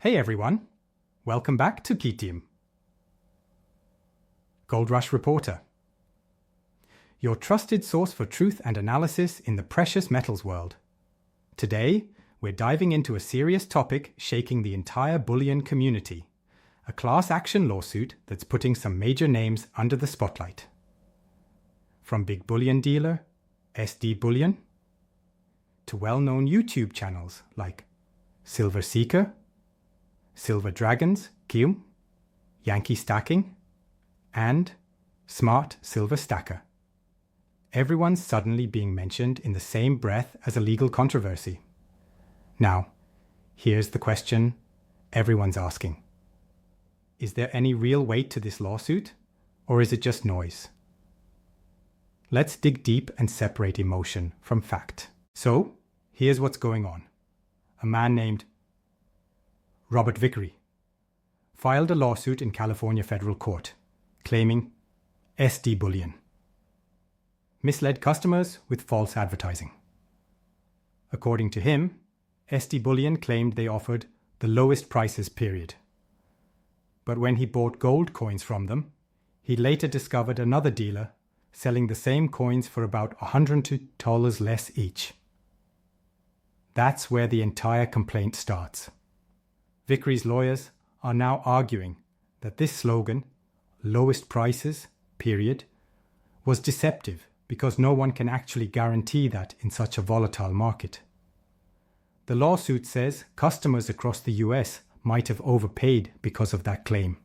Hey everyone, welcome back to Key Team. Gold Rush Reporter, your trusted source for truth and analysis in the precious metals world. Today, we're diving into a serious topic shaking the entire bullion community, a class action lawsuit that's putting some major names under the spotlight. From big bullion dealer SD Bullion to well-known YouTube channels like Silver Seeker, Silver Dragons, Kium, Yankee Stacking, and Smart Silver Stacker. Everyone's suddenly being mentioned in the same breath as a legal controversy. Now, here's the question everyone's asking. Is there any real weight to this lawsuit, or is it just noise? Let's dig deep and separate emotion from fact. So, here's what's going on. A man named Robert Vickery filed a lawsuit in California federal court claiming SD Bullion misled customers with false advertising. According to him, SD Bullion claimed they offered the lowest prices period. But when he bought gold coins from them, he later discovered another dealer selling the same coins for about $102 less each. That's where the entire complaint starts. Vickery's lawyers are now arguing that this slogan, lowest prices, period, was deceptive because no one can actually guarantee that in such a volatile market. The lawsuit says customers across the US might have overpaid because of that claim.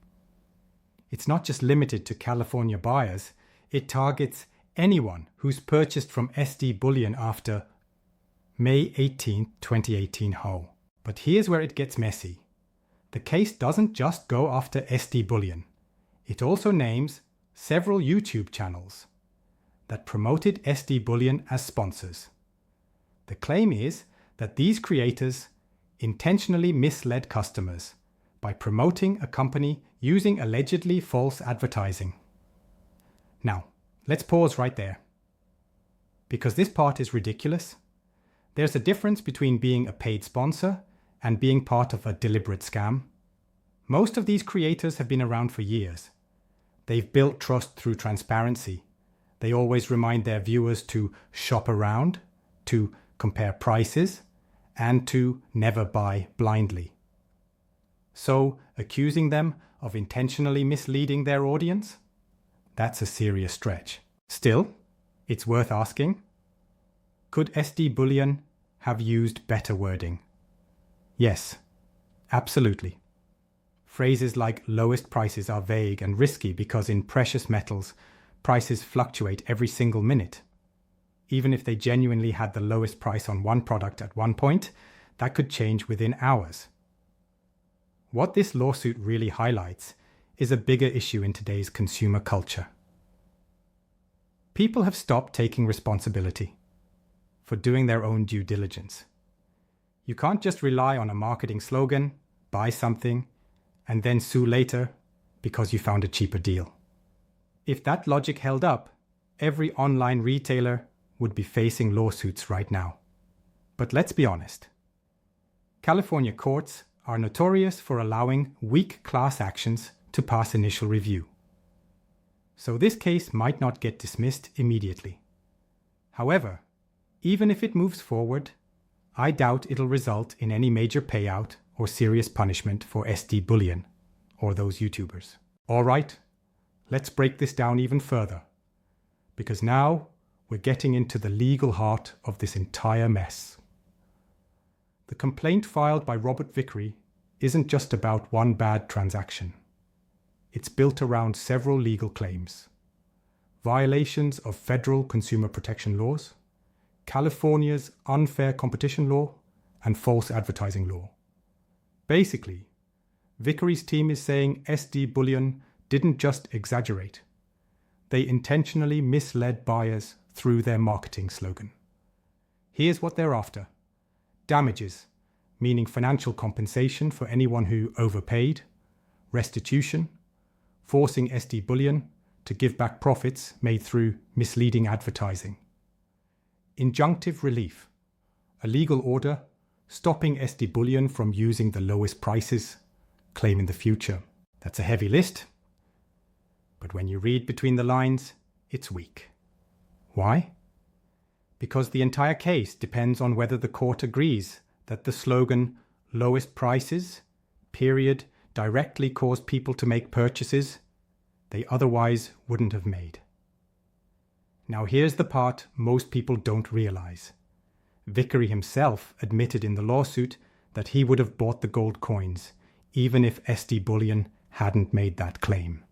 It's not just limited to California buyers, it targets anyone who's purchased from SD Bullion after May 18, 2018 Ho. But here's where it gets messy. The case doesn't just go after SD Bullion. It also names several YouTube channels that promoted SD Bullion as sponsors. The claim is that these creators intentionally misled customers by promoting a company using allegedly false advertising. Now, let's pause right there. Because this part is ridiculous. There's a difference between being a paid sponsor and being part of a deliberate scam. Most of these creators have been around for years. They've built trust through transparency. They always remind their viewers to shop around, to compare prices, and to never buy blindly. So, accusing them of intentionally misleading their audience? That's a serious stretch. Still, it's worth asking, could SD Bullion have used better wording? Yes, absolutely. Phrases like lowest prices are vague and risky because in precious metals, prices fluctuate every single minute. Even if they genuinely had the lowest price on one product at one point, that could change within hours. What this lawsuit really highlights is a bigger issue in today's consumer culture. People have stopped taking responsibility for doing their own due diligence. You can't just rely on a marketing slogan, buy something, and then sue later because you found a cheaper deal. If that logic held up, every online retailer would be facing lawsuits right now. But let's be honest. California courts are notorious for allowing weak class actions to pass initial review. So this case might not get dismissed immediately. However, even if it moves forward, I doubt it'll result in any major payout or serious punishment for SD Bullion or those YouTubers. All right, let's break this down even further, because now we're getting into the legal heart of this entire mess. The complaint filed by Robert Vickery isn't just about one bad transaction. It's built around several legal claims: violations of federal consumer protection laws, California's unfair competition law, and false advertising law. Basically, Vickery's team is saying SD Bullion didn't just exaggerate. They intentionally misled buyers through their marketing slogan. Here's what they're after: damages, meaning financial compensation for anyone who overpaid, restitution, forcing SD Bullion to give back profits made through misleading advertising, injunctive relief, a legal order stopping SD Bullion from using the lowest prices, claim in the future. That's a heavy list, but when you read between the lines, it's weak. Why? Because the entire case depends on whether the court agrees that the slogan lowest prices, period, directly caused people to make purchases they otherwise wouldn't have made. Now here's the part most people don't realize. Vickery himself admitted in the lawsuit that he would have bought the gold coins, even if SD Bullion hadn't made that claim.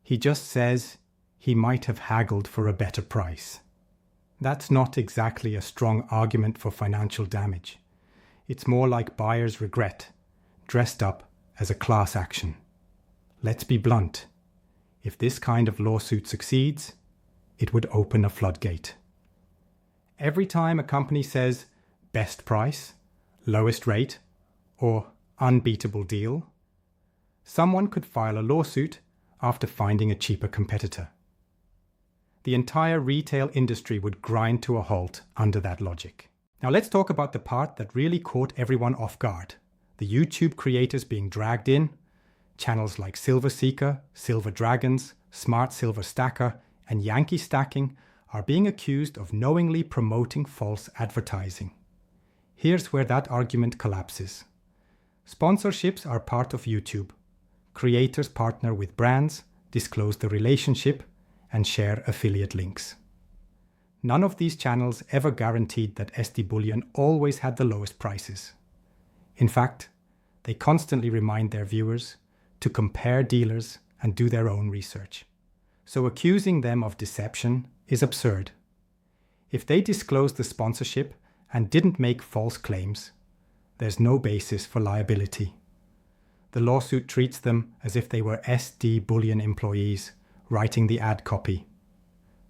He just says he might have haggled for a better price. That's not exactly a strong argument for financial damage. It's more like buyer's regret, dressed up as a class action. Let's be blunt. If this kind of lawsuit succeeds, it would open a floodgate. Every time a company says best price, lowest rate, or unbeatable deal, someone could file a lawsuit after finding a cheaper competitor. The entire retail industry would grind to a halt under that logic. Now let's talk about the part that really caught everyone off guard. The YouTube creators being dragged in, channels like Silver Seeker, Silver Dragons, Smart Silver Stacker, and Yankee Stacking are being accused of knowingly promoting false advertising. Here's where that argument collapses. Sponsorships are part of YouTube. Creators partner with brands, disclose the relationship, and share affiliate links. None of these channels ever guaranteed that SD Bullion always had the lowest prices. In fact, they constantly remind their viewers to compare dealers and do their own research. So accusing them of deception is absurd. If they disclosed the sponsorship and didn't make false claims, there's no basis for liability. The lawsuit treats them as if they were SD Bullion employees writing the ad copy,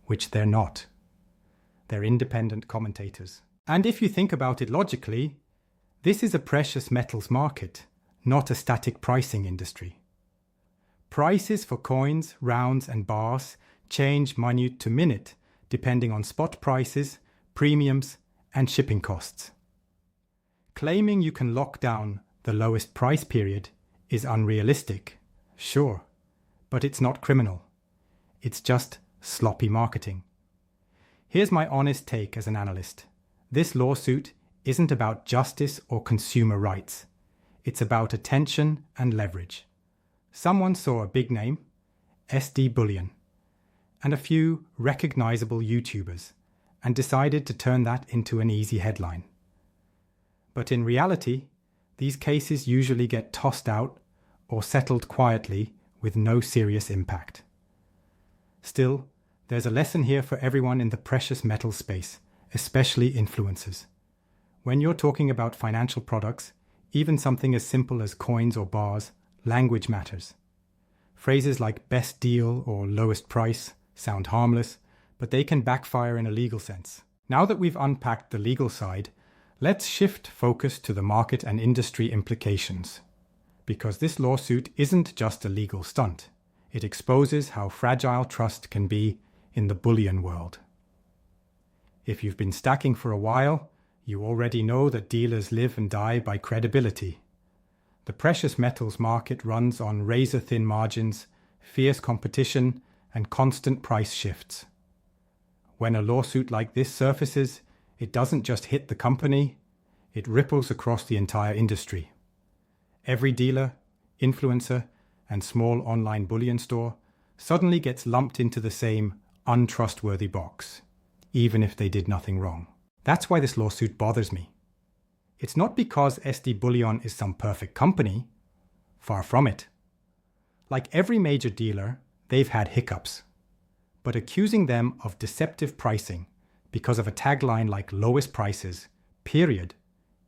which they're not. They're independent commentators. And if you think about it logically, this is a precious metals market, not a static pricing industry. Prices for coins, rounds, and bars change minute to minute, depending on spot prices, premiums, and shipping costs. Claiming you can lock down the lowest price period is unrealistic, sure, but it's not criminal. It's just sloppy marketing. Here's my honest take as an analyst. This lawsuit isn't about justice or consumer rights. It's about attention and leverage. Someone saw a big name, SD Bullion, and a few recognizable YouTubers, and decided to turn that into an easy headline. But in reality, these cases usually get tossed out or settled quietly with no serious impact. Still, there's a lesson here for everyone in the precious metal space, especially influencers. When you're talking about financial products, even something as simple as coins or bars, language matters. Phrases like best deal or lowest price sound harmless, but they can backfire in a legal sense. Now that we've unpacked the legal side, let's shift focus to the market and industry implications. Because this lawsuit isn't just a legal stunt. It exposes how fragile trust can be in the bullion world. If you've been stacking for a while, you already know that dealers live and die by credibility. The precious metals market runs on razor-thin margins, fierce competition, and constant price shifts. When a lawsuit like this surfaces, it doesn't just hit the company, it ripples across the entire industry. Every dealer, influencer, and small online bullion store suddenly gets lumped into the same untrustworthy box, even if they did nothing wrong. That's why this lawsuit bothers me. It's not because SD Bullion is some perfect company. Far from it. Like every major dealer, they've had hiccups. But accusing them of deceptive pricing because of a tagline like lowest prices, period,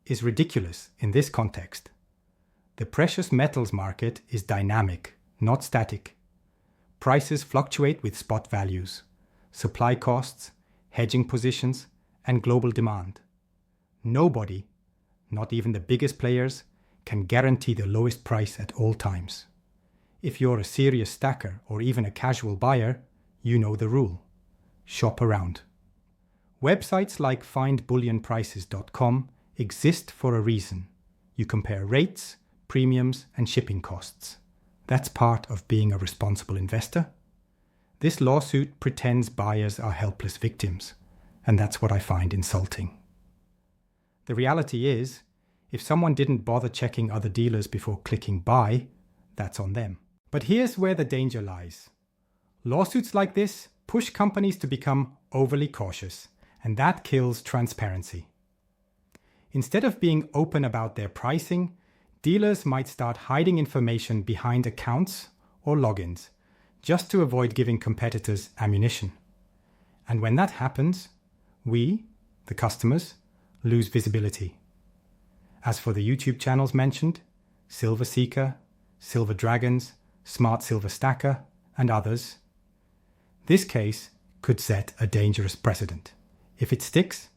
is ridiculous in this context. The precious metals market is dynamic, not static. Prices fluctuate with spot values, supply costs, hedging positions, and global demand. Nobody, not even the biggest players, can guarantee the lowest price at all times. If you're a serious stacker or even a casual buyer, you know the rule. Shop around. Websites like findbullionprices.com exist for a reason. You compare rates, premiums, and shipping costs. That's part of being a responsible investor. This lawsuit pretends buyers are helpless victims, and that's what I find insulting. The reality is, if someone didn't bother checking other dealers before clicking buy, that's on them. But here's where the danger lies. Lawsuits like this push companies to become overly cautious, and that kills transparency. Instead of being open about their pricing, dealers might start hiding information behind accounts or logins, just to avoid giving competitors ammunition. And when that happens, we, the customers, lose visibility. As for the YouTube channels mentioned, Silver Seeker, Silver Dragons, Smart Silver Stacker, and others, this case could set a dangerous precedent. If it sticks,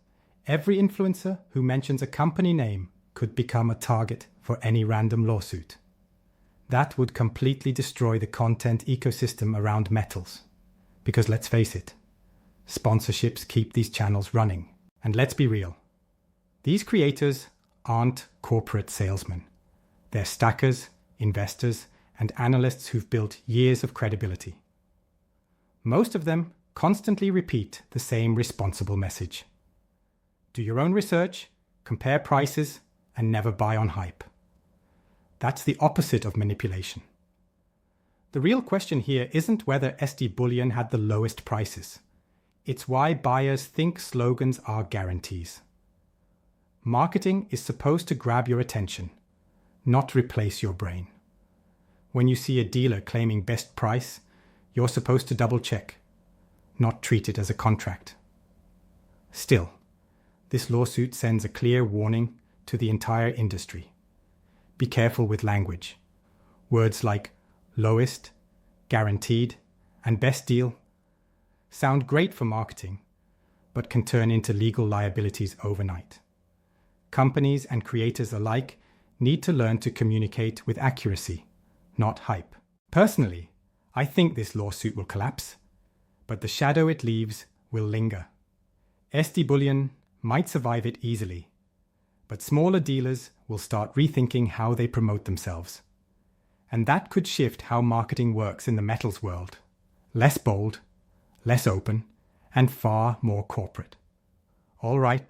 every influencer who mentions a company name could become a target for any random lawsuit. That would completely destroy the content ecosystem around metals. Because let's face it, sponsorships keep these channels running. And let's be real, these creators aren't corporate salesmen. They're stackers, investors, and analysts who've built years of credibility. Most of them constantly repeat the same responsible message. Do your own research, compare prices, and never buy on hype. That's the opposite of manipulation. The real question here isn't whether SD Bullion had the lowest prices. It's why buyers think slogans are guarantees. Marketing is supposed to grab your attention, not replace your brain. When you see a dealer claiming best price, you're supposed to double check, not treat it as a contract. Still, this lawsuit sends a clear warning to the entire industry. Be careful with language. Words like lowest, guaranteed, and best deal sound great for marketing, but can turn into legal liabilities overnight. Companies and creators alike need to learn to communicate with accuracy, not hype. Personally, I think this lawsuit will collapse, but the shadow it leaves will linger. SD Bullion might survive it easily, but smaller dealers will start rethinking how they promote themselves. And that could shift how marketing works in the metals world. Less bold, less open, and far more corporate. All right,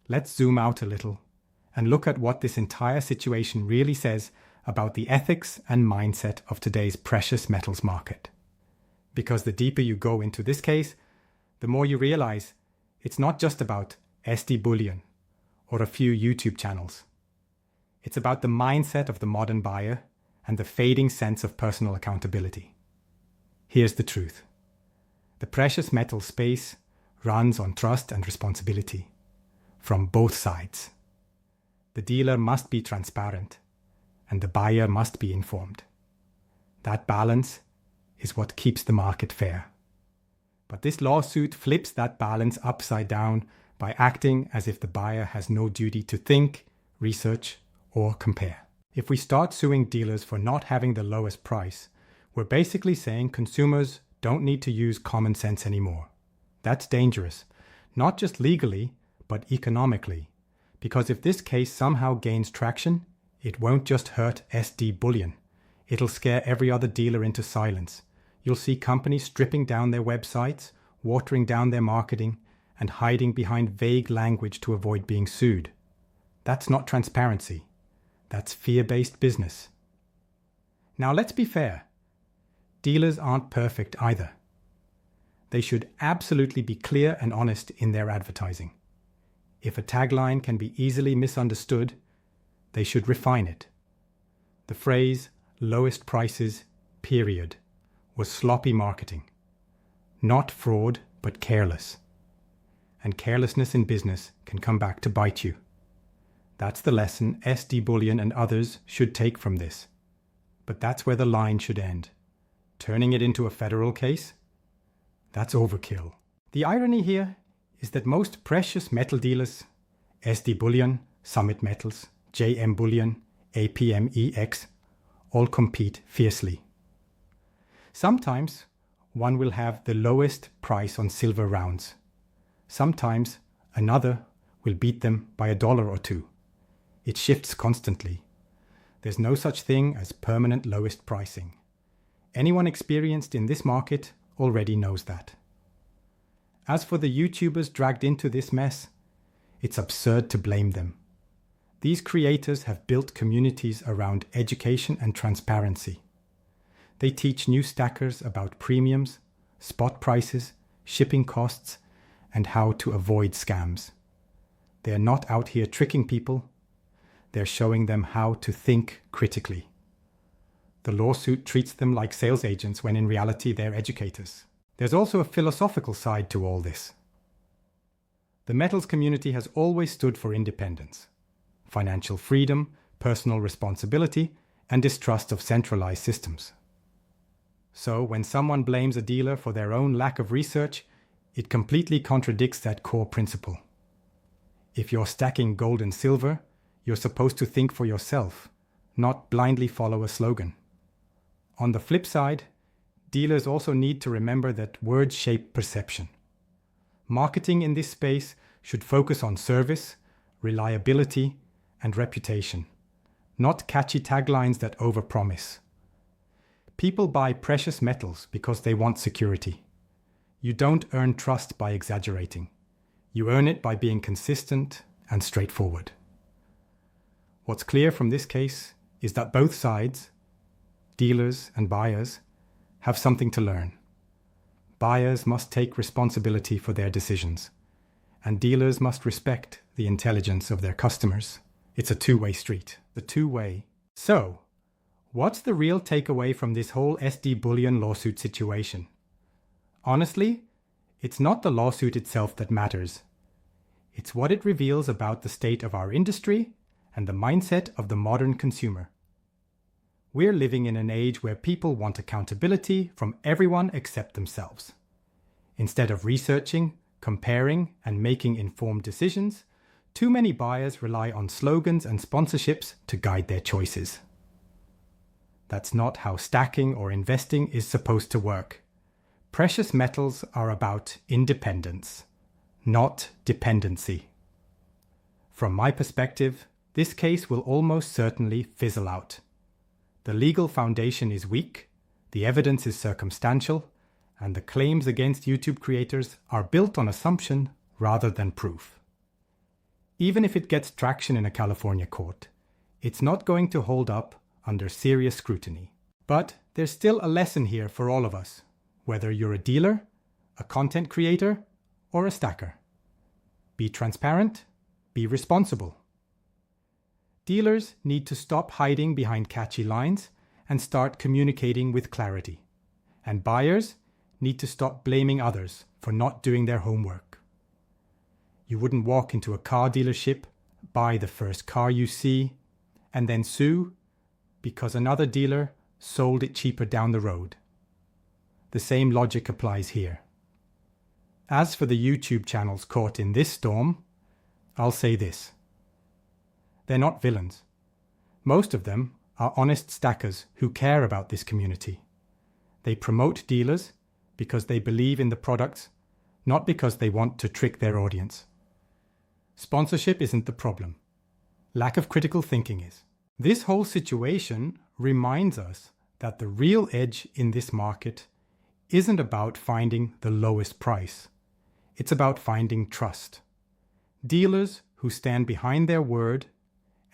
let's zoom out a little and look at what this entire situation really says about the ethics and mindset of today's precious metals market. Because the deeper you go into this case, the more you realize it's not just about SD Bullion or a few YouTube channels. It's about the mindset of the modern buyer and the fading sense of personal accountability. Here's the truth. The precious metal space runs on trust and responsibility from both sides. The dealer must be transparent, and the buyer must be informed. That balance is what keeps the market fair. But this lawsuit flips that balance upside down by acting as if the buyer has no duty to think, research, or compare. If we start suing dealers for not having the lowest price, we're basically saying consumers don't need to use common sense anymore. That's dangerous, not just legally, but economically. Because if this case somehow gains traction, it won't just hurt SD Bullion. It'll scare every other dealer into silence. You'll see companies stripping down their websites, watering down their marketing, and hiding behind vague language to avoid being sued. That's not transparency. That's fear-based business. Now let's be fair. Dealers aren't perfect either. They should absolutely be clear and honest in their advertising. If a tagline can be easily misunderstood, they should refine it. The phrase, lowest prices, period, was sloppy marketing. Not fraud, but careless. And carelessness in business can come back to bite you. That's the lesson SD Bullion and others should take from this. But that's where the line should end. Turning it into a federal case? That's overkill. The irony here is that most precious metal dealers, SD Bullion, Summit Metals, JM Bullion, APMEX, all compete fiercely. Sometimes one will have the lowest price on silver rounds. Sometimes another will beat them by $1 or $2. It shifts constantly. There's no such thing as permanent lowest pricing. Anyone experienced in this market already knows that. As for the YouTubers dragged into this mess, it's absurd to blame them. These creators have built communities around education and transparency. They teach new stackers about premiums, spot prices, shipping costs, and how to avoid scams. They're not out here tricking people. They're showing them how to think critically. The lawsuit treats them like sales agents when in reality they're educators. There's also a philosophical side to all this. The metals community has always stood for independence, financial freedom, personal responsibility, and distrust of centralized systems. So when someone blames a dealer for their own lack of research, it completely contradicts that core principle. If you're stacking gold and silver, you're supposed to think for yourself, not blindly follow a slogan. On the flip side, dealers also need to remember that words shape perception. Marketing in this space should focus on service, reliability, and reputation, not catchy taglines that overpromise. People buy precious metals because they want security. You don't earn trust by exaggerating. You earn it by being consistent and straightforward. What's clear from this case is that both sides, dealers and buyers, have something to learn. Buyers must take responsibility for their decisions, and dealers must respect the intelligence of their customers. It's a two-way street, the two-way. So, what's the real takeaway from this whole SD Bullion lawsuit situation? Honestly, it's not the lawsuit itself that matters. It's what it reveals about the state of our industry and the mindset of the modern consumer. We're living in an age where people want accountability from everyone except themselves. Instead of researching, comparing, and making informed decisions, too many buyers rely on slogans and sponsorships to guide their choices. That's not how stacking or investing is supposed to work. Precious metals are about independence, not dependency. From my perspective, this case will almost certainly fizzle out. The legal foundation is weak, the evidence is circumstantial, and the claims against YouTube creators are built on assumption rather than proof. Even if it gets traction in a California court, it's not going to hold up under serious scrutiny. But there's still a lesson here for all of us, whether you're a dealer, a content creator, or a stacker. Be transparent, be responsible. Dealers need to stop hiding behind catchy lines and start communicating with clarity. And buyers need to stop blaming others for not doing their homework. You wouldn't walk into a car dealership, buy the first car you see, and then sue because another dealer sold it cheaper down the road. The same logic applies here. As for the YouTube channels caught in this storm, I'll say this. They're not villains. Most of them are honest stackers who care about this community. They promote dealers because they believe in the products, not because they want to trick their audience. Sponsorship isn't the problem. Lack of critical thinking is. This whole situation reminds us that the real edge in this market isn't about finding the lowest price. It's about finding trust. Dealers who stand behind their word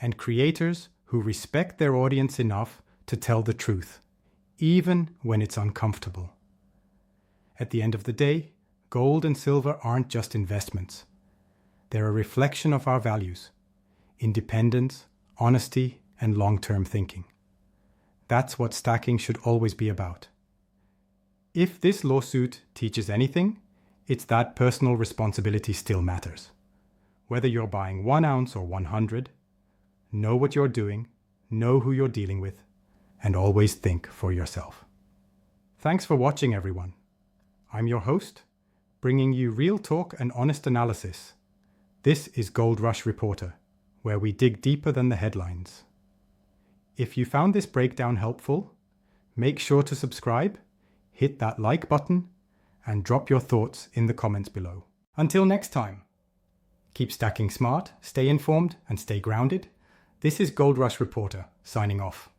and creators who respect their audience enough to tell the truth, even when it's uncomfortable. At the end of the day, gold and silver aren't just investments. They're a reflection of our values: independence, honesty, and long-term thinking. That's what stacking should always be about. If this lawsuit teaches anything, it's that personal responsibility still matters. Whether you're buying 1 ounce or 100, know what you're doing, know who you're dealing with, and always think for yourself. Thanks for watching, everyone. I'm your host, bringing you real talk and honest analysis. This is Gold Rush Reporter, where we dig deeper than the headlines. If you found this breakdown helpful, make sure to subscribe, hit that like button, and drop your thoughts in the comments below. Until next time. Keep stacking smart, stay informed, and stay grounded. This is Gold Rush Reporter, signing off.